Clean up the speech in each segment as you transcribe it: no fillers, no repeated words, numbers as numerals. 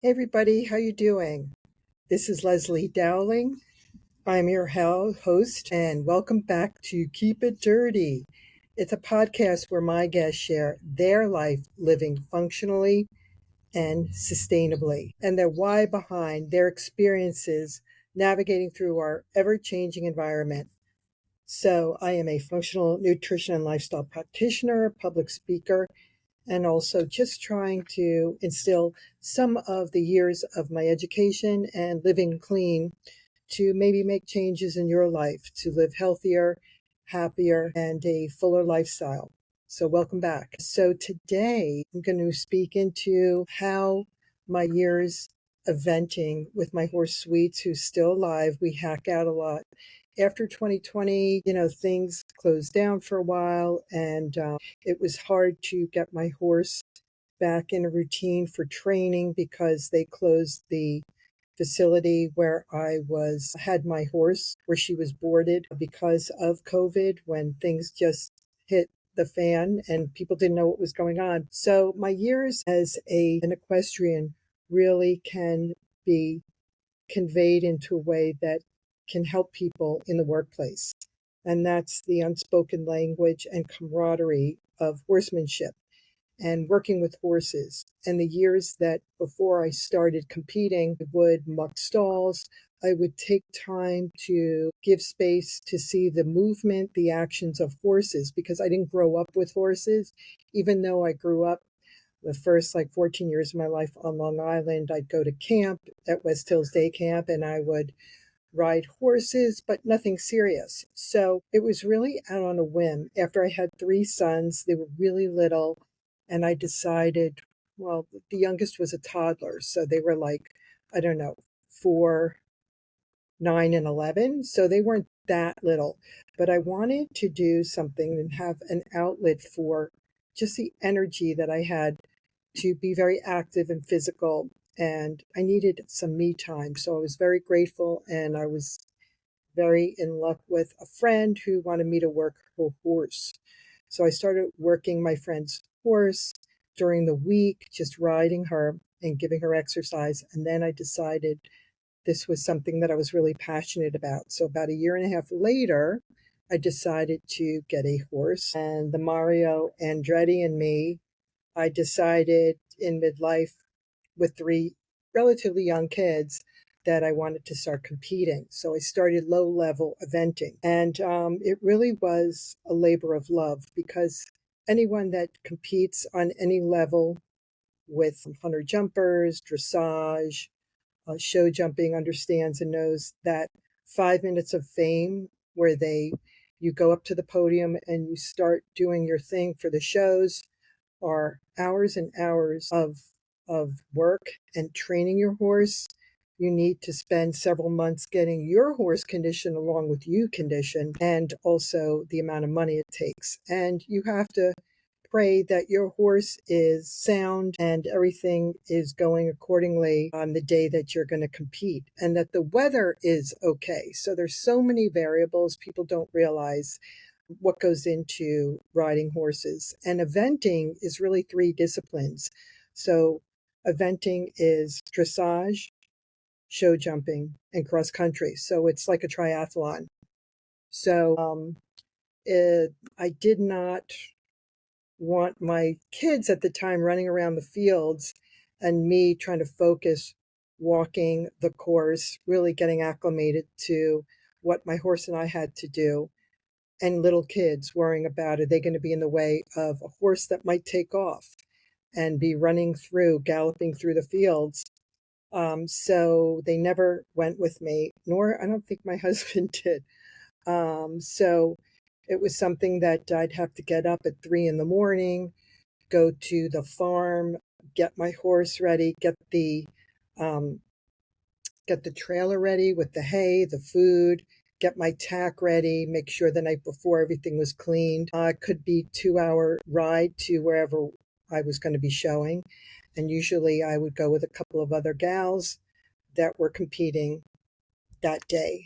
Hey everybody, how you doing? This is Leslie Dowling. I'm your host, and welcome back to Keep It Dirty. It's a podcast where my guests share their life living functionally and sustainably, and their why behind their experiences navigating through our ever-changing environment. So I am a functional nutrition and lifestyle practitioner, public speaker, and also just trying to instill some of the years of my education and living clean to maybe make changes in your life to live healthier, happier, and a fuller lifestyle. So, welcome back. So, today I'm going to speak into how my years eventing with my horse Sweets, who's still alive, we hack out a lot. After 2020, things closed down for a while, and it was hard to get my horse back in a routine for training because they closed the facility where I had my horse, where she was boarded because of COVID when things just hit the fan and people didn't know what was going on. So my years as an equestrian really can be conveyed into a way that can help people in the workplace. And that's the unspoken language and camaraderie of horsemanship and working with horses. And the years that before I started competing, I would muck stalls. I would take time to give space to see the movement, the actions of horses, because I didn't grow up with horses. Even though I grew up the first 14 years of my life on Long Island, I'd go to camp at West Hills Day Camp and I would ride horses, but nothing serious. So it was really out on a whim. After I had three sons, they were really little, and I decided, well, the youngest was a toddler. So they were I don't know, 4, 9, and 11. So they weren't that little. But I wanted to do something and have an outlet for just the energy that I had to be very active and physical. And I needed some me time. So I was very grateful, and I was very in luck with a friend who wanted me to work her horse. So I started working my friend's horse during the week, just riding her and giving her exercise. And then I decided this was something that I was really passionate about. So about a year and a half later, I decided to get a horse. And the Mario Andretti and me, I decided in midlife with three relatively young kids that I wanted to start competing. So I started low level eventing. And it really was a labor of love because anyone that competes on any level with hunter jumpers, dressage, show jumping understands and knows that 5 minutes of fame where you go up to the podium and you start doing your thing for the shows are hours and hours of work and training your horse. You need to spend several months getting your horse conditioned along with you conditioned, and also the amount of money it takes. And you have to pray that your horse is sound and everything is going accordingly on the day that you're going to compete, and that the weather is okay. So there's so many variables people don't realize what goes into riding horses. And eventing is really three disciplines. So eventing is dressage, show jumping, and cross country. So it's like a triathlon. So I did not want my kids at the time running around the fields and me trying to focus walking the course, really getting acclimated to what my horse and I had to do, and little kids worrying about, are they going to be in the way of a horse that might take off and be running through, galloping through the fields. So they never went with me, nor I don't think my husband did. So it was something that I'd have to get up at 3 in the morning, go to the farm, get my horse ready, um, get the trailer ready with the hay, the food, get my tack ready, make sure the night before everything was cleaned. It could be 2 hour ride to wherever I was going to be showing. And usually I would go with a couple of other gals that were competing that day.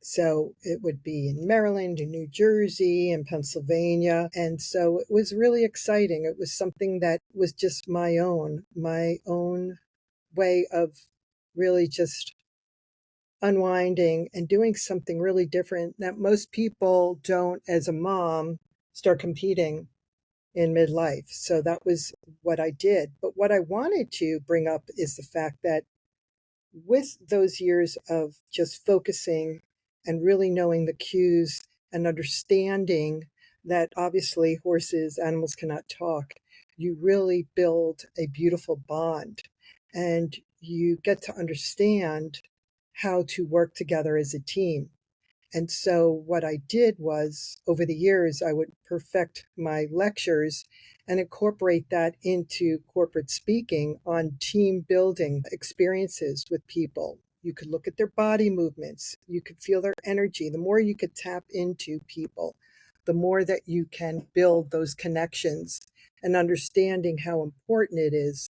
So it would be in Maryland, in New Jersey, in Pennsylvania. And so it was really exciting. It was something that was just my own way of really just unwinding and doing something really different that most people don't, as a mom, start competing in midlife. So that was what I did. But what I wanted to bring up is the fact that with those years of just focusing and really knowing the cues and understanding that obviously horses, animals cannot talk, you really build a beautiful bond and you get to understand how to work together as a team. And so what I did was over the years, I would perfect my lectures and incorporate that into corporate speaking on team building experiences with people. You could look at their body movements. You could feel their energy. The more you could tap into people, the more that you can build those connections and understanding how important it is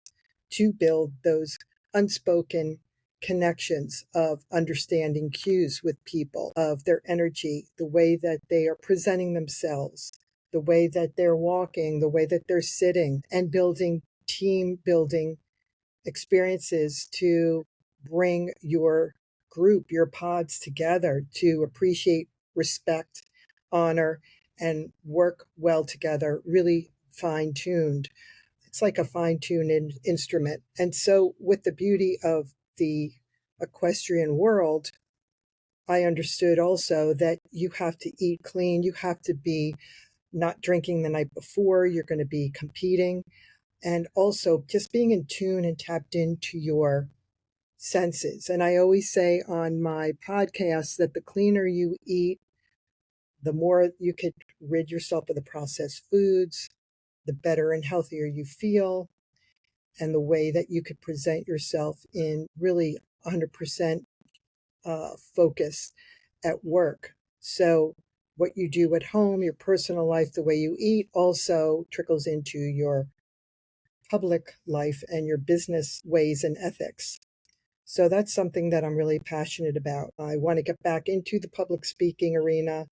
to build those unspoken connections of understanding cues with people, of their energy, the way that they are presenting themselves, the way that they're walking, the way that they're sitting, and building team building experiences to bring your group, your pods together to appreciate, respect, honor, and work well together, really fine tuned. It's like a fine-tuned instrument. And so with the beauty of the equestrian world, I understood also that you have to eat clean. You have to be not drinking the night before. You're going to be competing. And also just being in tune and tapped into your senses. And I always say on my podcast that the cleaner you eat, the more you could rid yourself of the processed foods, the better and healthier you feel, and the way that you could present yourself in really 100% focus at work. So what you do at home, your personal life, the way you eat also trickles into your public life and your business ways and ethics. So that's something that I'm really passionate about. I want to get back into the public speaking arena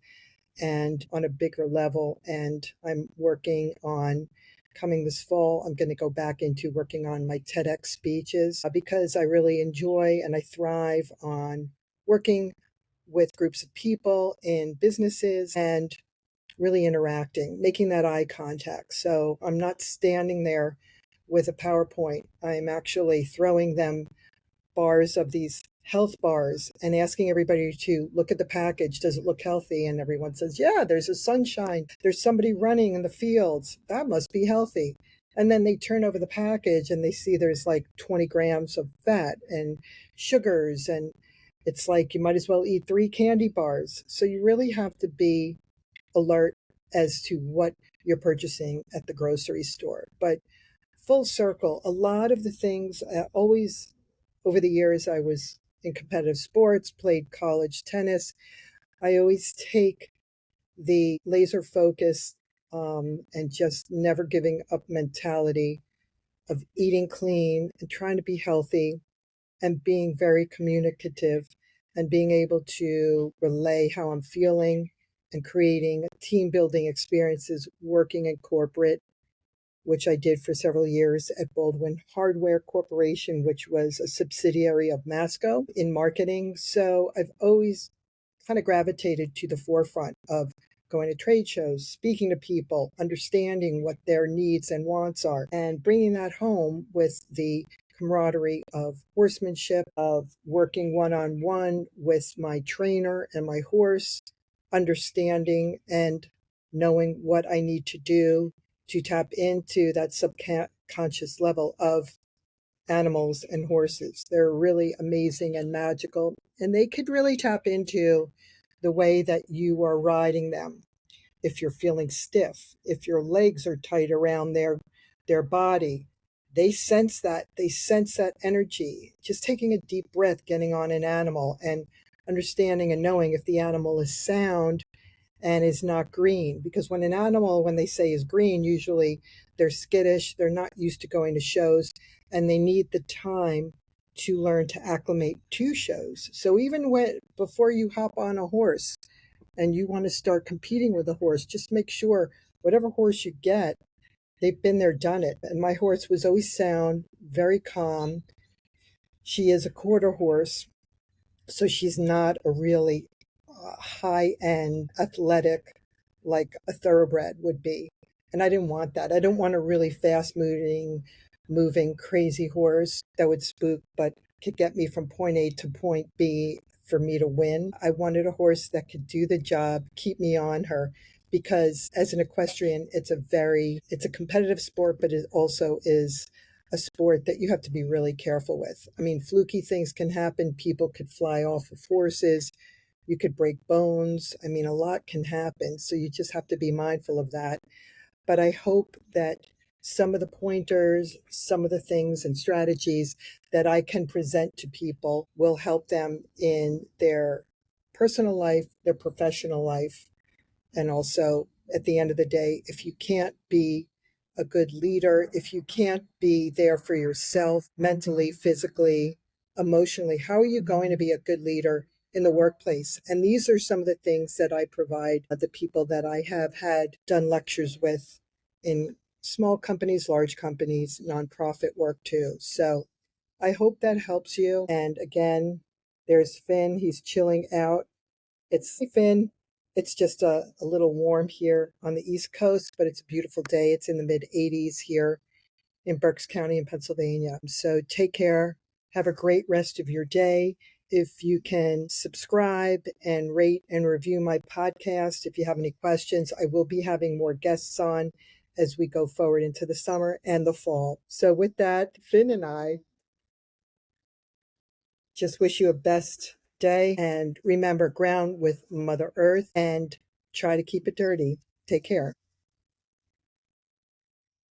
and on a bigger level. And I'm working on coming this fall. I'm going to go back into working on my TEDx speeches because I really enjoy and I thrive on working with groups of people in businesses and really interacting, making that eye contact. So I'm not standing there with a PowerPoint. I'm actually throwing them bars of these health bars and asking everybody to look at the package. Does it look healthy? And everyone says, yeah, there's a sunshine. There's somebody running in the fields. That must be healthy. And then they turn over the package and they see there's like 20 grams of fat and sugars. And it's like you might as well eat 3 candy bars. So you really have to be alert as to what you're purchasing at the grocery store. But full circle, a lot of the things always over the years, I was in competitive sports, played college tennis. I always take the laser focus and just never giving up mentality of eating clean and trying to be healthy and being very communicative and being able to relay how I'm feeling and creating team building experiences working in corporate, which I did for several years at Baldwin Hardware Corporation, which was a subsidiary of Masco in marketing. So I've always kind of gravitated to the forefront of going to trade shows, speaking to people, understanding what their needs and wants are, and bringing that home with the camaraderie of horsemanship, of working one-on-one with my trainer and my horse, understanding and knowing what I need to do to tap into that subconscious level of animals and horses. They're really amazing and magical, and they could really tap into the way that you are riding them. If you're feeling stiff, if your legs are tight around their body, they sense that. They sense that energy. Just taking a deep breath, getting on an animal and understanding and knowing if the animal is sound and is not green. Because when an animal, when they say is green, usually they're skittish, they're not used to going to shows, and they need the time to learn to acclimate to shows. So even before you hop on a horse and you want to start competing with a horse, just make sure whatever horse you get, they've been there, done it. And my horse was always sound, very calm, She is a quarter horse, so she's not a really high end athletic like a thoroughbred would be. And I didn't want that. I don't want a really fast moving crazy horse that would spook but could get me from point A to point B for me to win. I wanted a horse that could do the job, keep me on her, because as an equestrian it's a competitive sport, but it also is a sport that you have to be really careful with. I mean, fluky things can happen. People could fly off of horses. You could break bones. I mean, a lot can happen. So you just have to be mindful of that. But I hope that some of the pointers, some of the things and strategies that I can present to people will help them in their personal life, their professional life, and also, at the end of the day, if you can't be a good leader, if you can't be there for yourself mentally, physically, emotionally, how are you going to be a good leader in the workplace? And these are some of the things that I provide the people that I have had done lectures with in small companies, large companies, nonprofit work too. So I hope that helps you. And again, there's Finn. He's chilling out. It's Finn. It's just a little warm here on the East Coast, but it's a beautiful day. It's in the mid 80s here in Berks County in Pennsylvania. So take care. Have a great rest of your day. If you can subscribe and rate and review my podcast, if you have any questions, I will be having more guests on as we go forward into the summer and the fall. So with that, Finn and I just wish you a best day, and remember, ground with Mother Earth and try to keep it dirty. Take care.